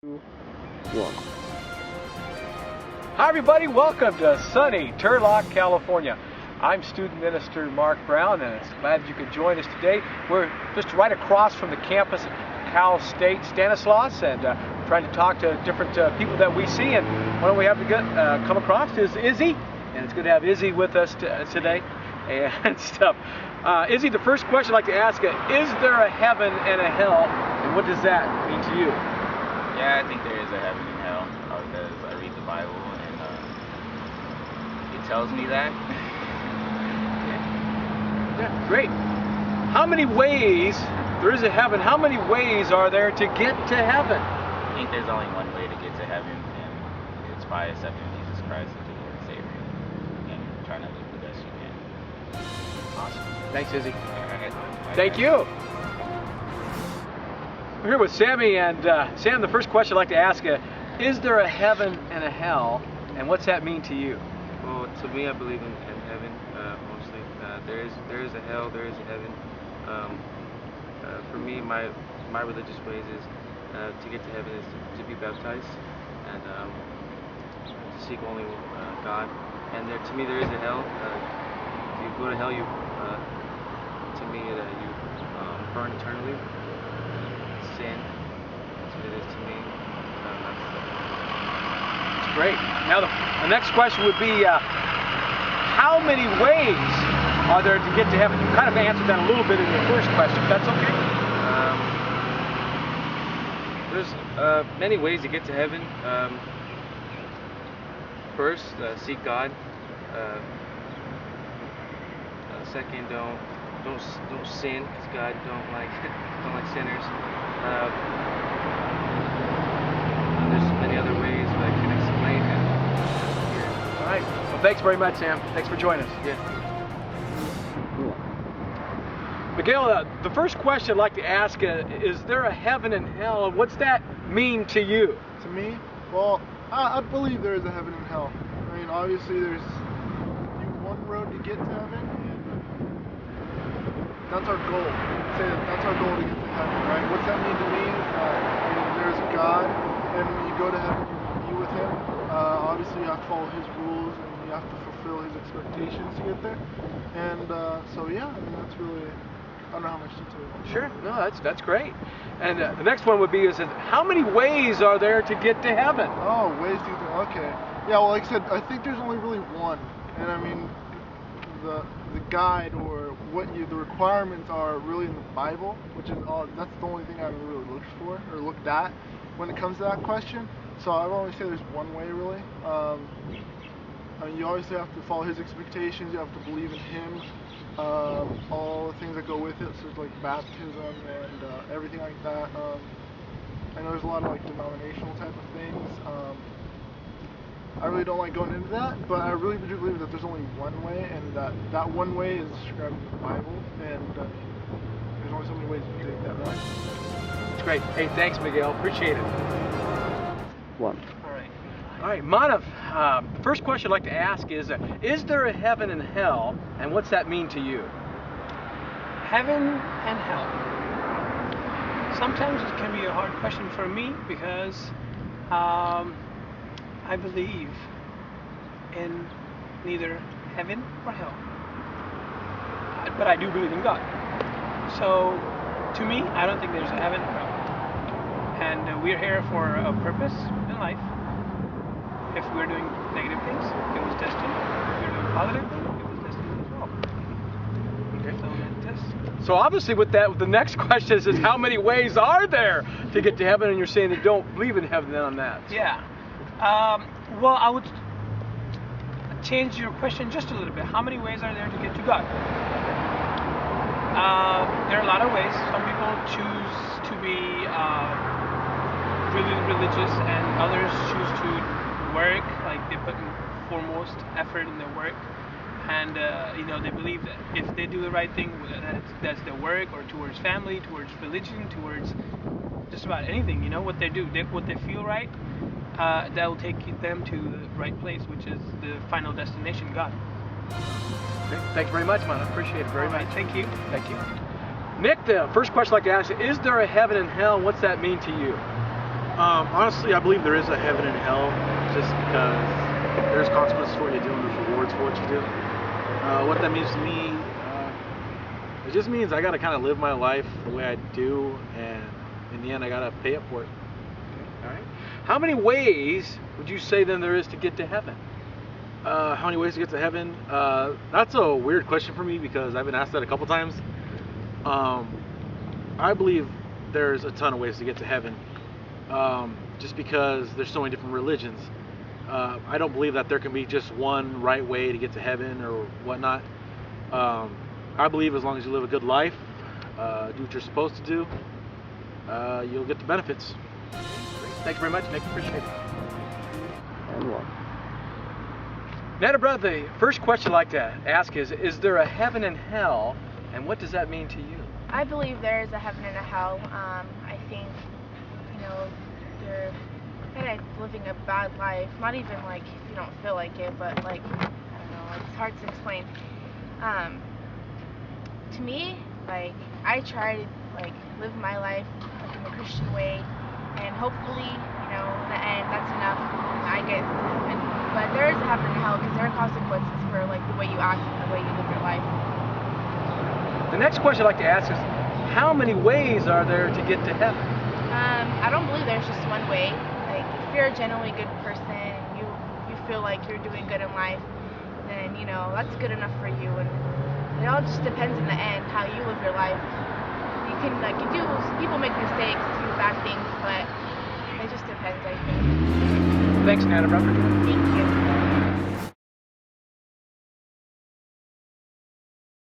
One. Hi everybody, welcome to sunny Turlock, California. I'm student minister Mark Brown, and it's glad you could join us today. We're just right across from the campus of Cal State Stanislaus, and we're trying to talk to different people that we see. And one we have to come across is Izzy, and it's good to have Izzy with us today and stuff. Izzy, the first question I'd like to ask you, is there a heaven and a hell, and what does that mean to you? Yeah, I think there is a heaven and hell because I read the Bible and it tells me that. Yeah, great. How many ways, there is a heaven, how many ways are there to get to heaven? I think there's only one way to get to heaven, and it's by accepting Jesus Christ as your Lord and Savior and trying to live the best you can. Awesome. Thanks, Izzy. Alright. Thank you. We're here with Sammy, and Sam, the first question I'd like to ask you, is there a heaven and a hell, and what's that mean to you? Well, to me, I believe in heaven mostly. There is a hell, there is a heaven. For me, my religious ways is to get to heaven is to be baptized and to seek only God. And to me, there is a hell. If you go to hell, you burn eternally. Sin. That's what it is to me. That's great. Now the next question would be, how many ways are there to get to heaven? You kind of answered that a little bit in your first question, if that's okay. There's many ways to get to heaven. First, seek God. Second, don't sin, because God don't like sinners. And there's many other ways that I can explain it. All right. Well, thanks very much, Sam. Thanks for joining us. Yeah. Miguel, the first question I'd like to ask is there a heaven and hell, and what's that mean to you? To me, well, I believe there is a heaven and hell. I mean, obviously there's one road to get to heaven, and that's our goal. Say that's our goal to get to heaven, right? What's that mean to me is that there's a God, and when you go to heaven, you will be with Him. Obviously, you have to follow His rules, and you have to fulfill His expectations to get there. And so, yeah, I mean, that's really. I don't know how much detail you want. Sure. No, that's great. And the next one would be how many ways are there to get to heaven? Oh, ways to get to okay. Yeah, well, like I said, I think there's only really one. And I mean, the guide or the requirements are really in the Bible, which is that's the only thing I've really looked for or looked at when it comes to that question. So I would only say there's one way really. I mean, you obviously have to follow His expectations. You have to believe in Him. All the things that go with it, so it's like baptism and everything like that. I know there's a lot of like denominational type of things. I really don't like going into that, but I really do believe that there's only one way, and that one way is described in the Bible, and there's only so many ways to take that one. That's great. Hey, thanks, Miguel. Appreciate it. One. All right, Manav, the first question I'd like to ask is there a heaven and hell, and what's that mean to you? Heaven and hell. Sometimes it can be a hard question for me because I believe in neither heaven or hell. But I do believe in God. So to me, I don't think there's a heaven or hell. And we're here for a purpose in life. If we're doing negative things, it was destined. If we're doing positive things, it was destined as well. Okay. So So obviously with the next question is how many ways are there to get to heaven, and you're saying they don't believe in heaven on that. yeah. Well, I would change your question just a little bit. How many ways are there to get to God? There are a lot of ways. Some people choose to be really religious, and others choose to work, like they put in foremost effort in their work, and they believe that if they do the right thing, that's their work, or towards family, towards religion, towards just about anything. What they do, what they feel right, that will take them to the right place, which is the final destination, God. Okay. Thanks very much, man. I appreciate it very much. Thank you. Thank you. Nick, the first question I'd like to ask you, is there a heaven and hell? What's that mean to you? Honestly, I believe there is a heaven and hell, just because there's consequences for what you do and there's rewards for what you do. What that means to me, it just means I gotta kind of live my life the way I do, and in the end, I gotta pay up for it. All right. How many ways would you say then there is to get to heaven? How many ways to get to heaven? That's a weird question for me because I've been asked that a couple times. I believe there's a ton of ways to get to heaven, just because there's so many different religions. I don't believe that there can be just one right way to get to heaven or whatnot. I believe as long as you live a good life, do what you're supposed to do, you'll get the benefits. Thank you very much, Nick. Appreciate it. And one. Nana, brother, the first question I'd like to ask is there a heaven and hell, and what does that mean to you? I believe there is a heaven and a hell. I think, you're kind of living a bad life. Not even like if you don't feel like it, but like, I don't know, it's hard to explain. To me, like, I try to like live my life like in a Christian way, and hopefully, in the end, that's enough. And I get to heaven. But there is a heaven and hell because there are consequences for like the way you act and the way you live your life. The next question I'd like to ask is, how many ways are there to get to heaven? I don't believe there's just one way. Like, if you're a genuinely good person and you feel like you're doing good in life, then that's good enough for you. And it all just depends in the end how you live your life. You can people make mistakes, do bad things, but it just depends, I think. Thanks, Nana, brother. Thank you.